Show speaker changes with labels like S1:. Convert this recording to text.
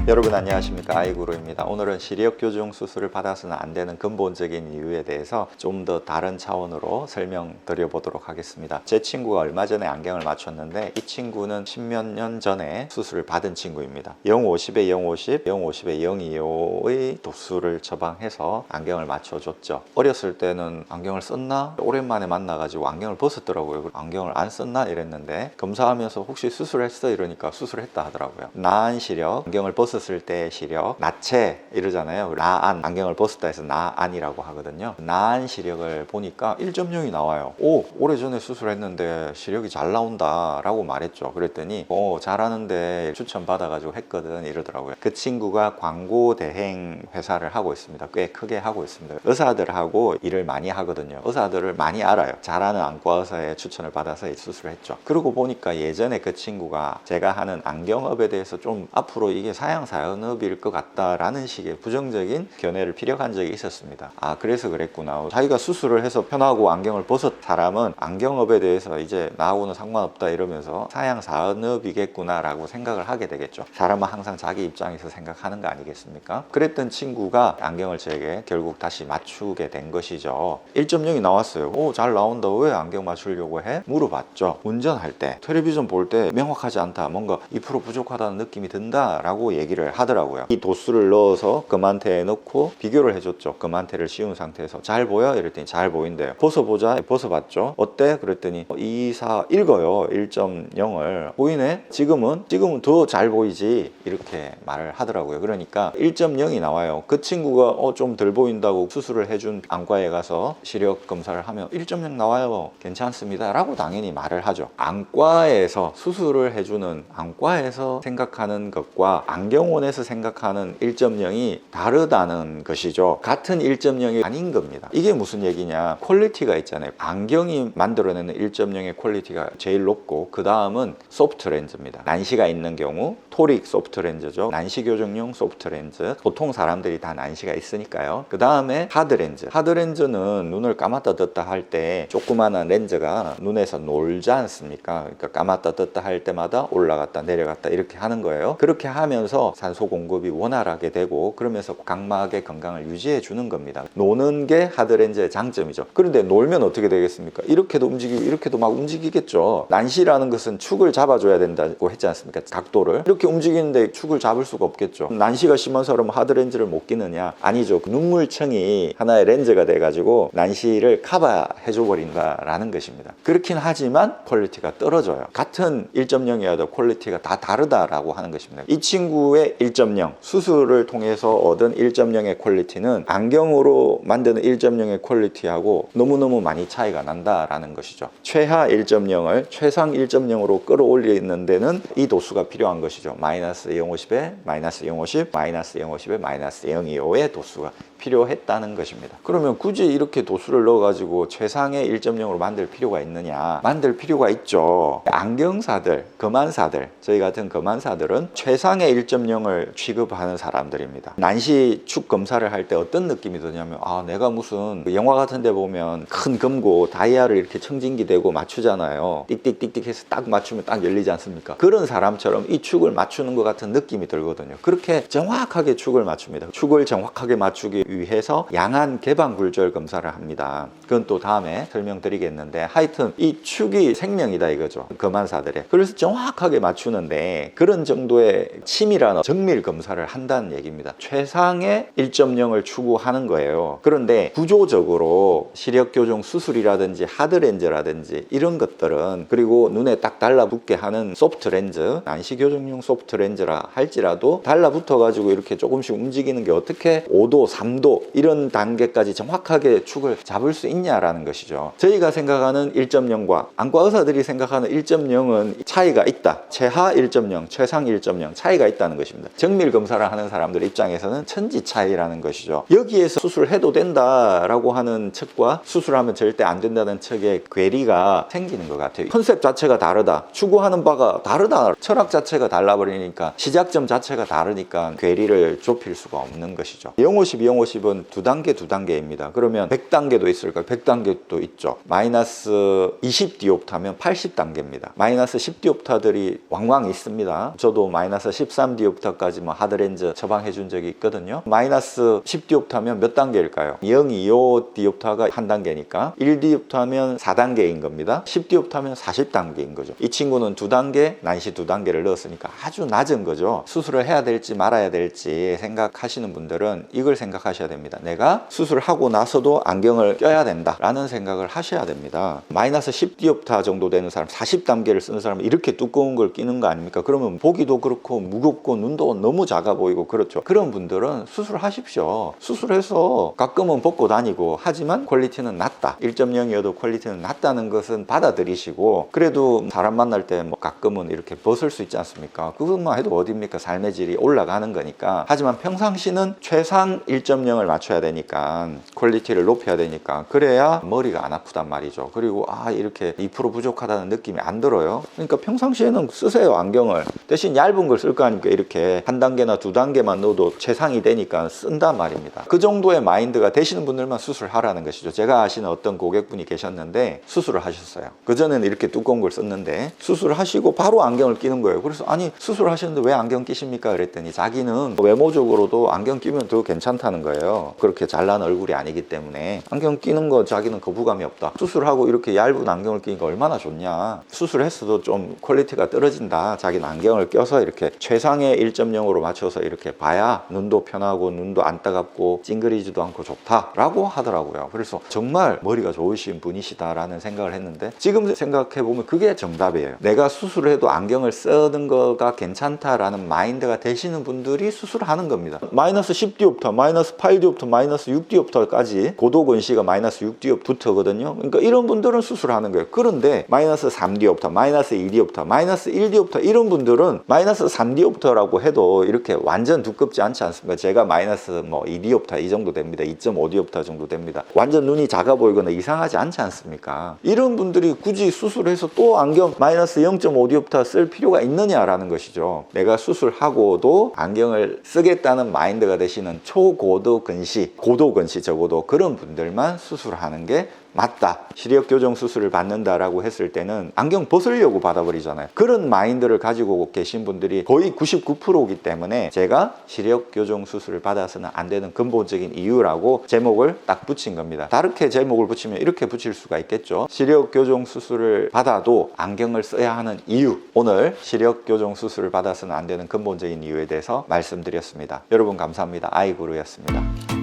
S1: 여러분 안녕하십니까, 아이구루입니다. 오늘은 시력 교정 수술을 받아서는 안 되는 근본적인 이유에 대해서 좀 더 다른 차원으로 설명드려 보도록 하겠습니다. 제 친구가 얼마 전에 안경을 맞췄는데 이 친구는 십몇 년 전에 수술을 받은 친구입니다. 050에 050, 050에 025의 도수를 처방해서 안경을 맞춰줬죠. 어렸을 때는 안경을 썼나? 오랜만에 만나가지고 안경을 벗었더라고요. 안경을 안 썼나? 이랬는데 검사하면서 혹시 수술했어? 이러니까 수술했다 하더라고요. 나안 시력, 안경을 벗었을 때 시력, 나체 이러잖아요. 나안, 안경을 벗었다 해서 나안이라고 하거든요. 나안 시력을 보니까 1.0이 나와요. 오, 오래전에 수술했는데 시력이 잘 나온다 라고 말했죠. 그랬더니 잘하는데 추천 받아가지고 했거든 이러더라고요. 그 친구가 광고 대행 회사를 하고 있습니다. 꽤 크게 하고 있습니다. 의사들하고 일을 많이 하거든요. 의사들을 많이 알아요. 잘하는 안과 의사의 추천을 받아서 수술을 했죠. 그러고 보니까 예전에 그 친구가 제가 하는 안경업에 대해서 좀 앞으로 이게 사양산업일 것 같다라는 식의 부정적인 견해를 피력한 적이 있었습니다. 아, 그래서 그랬구나. 자기가 수술을 해서 편하고 안경을 벗은 사람은 안경업에 대해서 이제 나하고는 상관없다 이러면서 사양산업이겠구나 라고 생각을 하게 되겠죠. 사람은 항상 자기 입장에서 생각하는 거 아니겠습니까? 그랬던 친구가 안경을 제게 결국 다시 맞추게 된 것이죠. 1.0이 나왔어요. 잘 나온다. 왜 안경 맞추려고 해? 물어봤죠. 운전할 때, 텔레비전 볼 때 명확하지 않다. 뭔가 2% 부족하다는 느낌이 든다 라고 얘기를 하더라고요. 이 도수를 넣어서 금한테에 넣고 비교를 해줬죠. 금한테를 씌운 상태에서 잘 보여? 이랬더니 잘 보인대요. 벗어보자. 벗어봤죠. 어때? 그랬더니 2, 4 읽어요. 1.0을 보이네? 지금은 더 잘 보이지 이렇게 말을 하더라고요. 그러니까 1.0이 나와요. 그 친구가 좀 덜 보인다고 수술을 해준 안과에 가서 시력 검사를 하면 1.0 나와요. 괜찮습니다 라고 당연히 말을 하죠. 안과에서 수술을 해주는 안과에서 생각하는 것과 안경원에서 생각하는 1.0이 다르다는 것이죠. 같은 1.0이 아닌 겁니다. 이게 무슨 얘기냐? 퀄리티가 있잖아요. 안경이 만들어내는 1.0의 퀄리티가 제일 높고 그 다음은 소프트 렌즈입니다. 난시가 있는 경우 토릭 소프트 렌즈죠. 난시 교정용 소프트 렌즈. 보통 사람들이 다 난시가 있으니까요. 그 다음에 하드 렌즈. 하드 렌즈는 눈을 감았다 떴다 할 때 조그마한 렌즈가 눈에서 놀지 않습니까? 그러니까 감았다 떴다 할 때마다 올라갔다 내려갔다 이렇게 하는 거예요. 그렇게 하면서 산소 공급이 원활하게 되고 그러면서 각막의 건강을 유지해 주는 겁니다. 노는 게 하드 렌즈의 장점이죠. 그런데 놀면 어떻게 되겠습니까? 이렇게도 움직이고 이렇게도 막 움직이겠죠. 난시라는 것은 축을 잡아줘야 된다고 했지 않습니까? 각도를 이렇게 움직이는데 축을 잡을 수가 없겠죠. 난시가 심한 사람은 하드 렌즈를 못 끼느냐? 아니죠. 눈물층이 하나의 렌즈가 돼가지고 난시를 커버해 줘 버린다라는 것입니다. 그렇긴 하지만 퀄리티가 떨어져요. 같은 1.0이어도 퀄리티가 다 다르다라고 하는 것입니다. 이 친구의 1.0 수술을 통해서 얻은 1.0의 퀄리티는 안경으로 만드는 1.0의 퀄리티하고 너무너무 많이 차이가 난다라는 것이죠. 최하 1.0을 최상 1.0으로 끌어올리는 데는 이 도수가 필요한 것이죠. 마이너스 050에 마이너스 050, 마이너스 050에 마이너스 025의 도수가 필요했다는 것입니다. 그러면 굳이 이렇게 도수를 넣어가지고 최상의 1.0으로 만들 필요가 있느냐? 만들 필요가 있죠. 안경사들, 검안사들, 저희 같은 검안사들은 최상의 1.0을 취급하는 사람들입니다. 난시 축 검사를 할 때 어떤 느낌이 드냐면 내가 무슨 영화 같은 데 보면 큰 금고 다이아를 이렇게 청진기 대고 맞추잖아요. 띡띡띡띡 해서 딱 맞추면 딱 열리지 않습니까? 그런 사람처럼 이 축을 맞추는 것 같은 느낌이 들거든요. 그렇게 정확하게 축을 맞춥니다. 축을 정확하게 맞추기 위해서 양안 개방굴절 검사를 합니다. 그건 또 다음에 설명드리겠는데 하여튼 이 축이 생명이다 이거죠. 검안사들의. 그래서 정확하게 맞추는데 그런 정도의 치밀한 정밀 검사를 한다는 얘기입니다. 최상의 1.0을 추구하는 거예요. 그런데 구조적으로 시력 교정 수술이라든지 하드렌즈라든지 이런 것들은 그리고 눈에 딱 달라붙게 하는 소프트 렌즈, 난시 교정용 소프트 렌즈라 할지라도 달라붙어 가지고 이렇게 조금씩 움직이는 게 어떻게 5도, 3도 이런 단계까지 정확하게 축을 잡을 수 있냐라는 것이죠. 저희가 생각하는 1.0과 안과 의사들이 생각하는 1.0은 차이가 있다. 최하 1.0, 최상 1.0 차이가 있다는 것입니다. 정밀 검사를 하는 사람들 입장에서는 천지 차이라는 것이죠. 여기에서 수술해도 된다라고 하는 측과 수술하면 절대 안 된다는 측의 괴리가 생기는 것 같아요. 컨셉 자체가 다르다. 추구하는 바가 다르다. 철학 자체가 달라버리니까 시작점 자체가 다르니까 괴리를 좁힐 수가 없는 것이죠. 050, 150은 두 단계입니다. 그러면 100단계도 있을까요? 100단계도 있죠. 마이너스 20디옵타면 80단계입니다. 마이너스 10디옵타들이 왕왕 있습니다. 저도 마이너스 13디옵타까지 뭐 하드렌즈 처방해 준 적이 있거든요. 마이너스 10디옵타면 몇 단계일까요? 025디옵타가 한 단계니까 1디옵타면 4단계인 겁니다. 10디옵타면 40단계인 거죠. 이 친구는 두 단계, 난시 두 단계를 넣었으니까 아주 낮은 거죠. 수술을 해야 될지 말아야 될지 생각하시는 분들은 이걸 생각하셔야 됩니다. 내가 수술하고 나서도 안경을 껴야 된다라는 생각을 하셔야 됩니다. 마이너스 10디옵타 정도 되는 사람, 40단계를 쓰는 사람은 이렇게 두꺼운 걸 끼는 거 아닙니까? 그러면 보기도 그렇고 무겁고 눈도 너무 작아 보이고 그렇죠. 그런 분들은 수술하십시오. 수술해서 가끔은 벗고 다니고 하지만 퀄리티는 낮다. 1.0이어도 퀄리티는 낮다는 것은 받아들이시고 그래도 사람 만날 때 뭐 가끔은 이렇게 벗을 수 있지 않습니까? 그것만 해도 어딥니까? 삶의 질이 올라가는 거니까. 하지만 평상시는 최상 1.0을 맞춰야 되니까 퀄리티를 높여야 되니까 그래야 머리가 안 아프단 말이죠. 그리고 이렇게 2% 부족하다는 느낌이 안 들어요. 그러니까 평상시에는 쓰세요. 안경을. 대신 얇은 걸 쓸 거 아닙니까? 이렇게 한 단계나 두 단계만 넣어도 최상이 되니까 쓴단 말입니다. 그 정도의 마인드가 되시는 분들만 수술하라는 것이죠. 제가 아시는 어떤 고객분이 계셨는데 수술을 하셨어요. 그전에는 이렇게 두꺼운 걸 썼는데 수술을 하시고 바로 안경을 끼는 거예요. 그래서 아니 수술을 하셨는데 왜 안경 끼십니까? 그랬더니 자기는 외모적으로도 안경 끼면 더 괜찮다는 거예요. 그렇게 잘난 얼굴이 아니기 때문에 안경 끼는 거 자기는 거부감이 없다. 수술하고 이렇게 얇은 안경을 끼니까 얼마나 좋냐. 수술했어도 좀 퀄리티가 떨어진다. 자기는 안경을 껴서 이렇게 최상의 1.0으로 맞춰서 이렇게 봐야 눈도 편하고 눈도 안 따갑고 찡그리지도 않고 좋다라고 하더라고요. 그래서 정말 머리가 좋으신 분이시다라는 생각을 했는데 지금 생각해보면 그게 정답이에요. 내가 수술을 해도 안경을 쓰는 거가 괜찮다라는 마인드가 되시는 분들이 수술하는 겁니다. 마이너스 10디옵터, 마이너스 8디옵터, 마이너스 6디옵터까지 고도 근시가 마이너스 6디옵터거든요. 그러니까 이런 분들은 수술하는 거예요. 그런데 마이너스 3디옵터, 마이너스 2디옵터, 마이너스 1디옵터 이런 분들은 마이너스 3디옵터라고 해도 이렇게 완전 두껍지 않지 않습니까? 제가 마이너스 뭐 2디옵터 이 정도 됩니다. 2.5디옵터 정도 됩니다. 완전 눈이 작아 보이거나 이상하지 않지 않습니까? 이런 분들이 굳이 수술해서 또 안경 마이너스 0.5디옵터 쓸 필요가 있느냐라는 것이죠. 내가 수술하고도 안경을 쓰겠다는 마인드가 되시는 초고도 근시, 고도 근시 적어도 그런 분들만 수술하는 게 맞다. 시력 교정 수술을 받는다라고 했을 때는 안경 벗으려고 받아버리잖아요. 그런 마인드를 가지고 계신 분들이 거의 99%이기 때문에 제가 시력 교정 수술을 받아서는 안 되는 근본적인 이유라고 제목을 딱 붙인 겁니다. 다르게 제목을 붙이면 이렇게 붙일 수가 있겠죠. 시력 교정 수술을 받아도 안경을 써야 하는 이유. 오늘 시력 교정 수술을 받아서는 안 되는 근본적인 이유에 대해서 말씀드렸습니다. 여러분 감사합니다. 아이구루였습니다.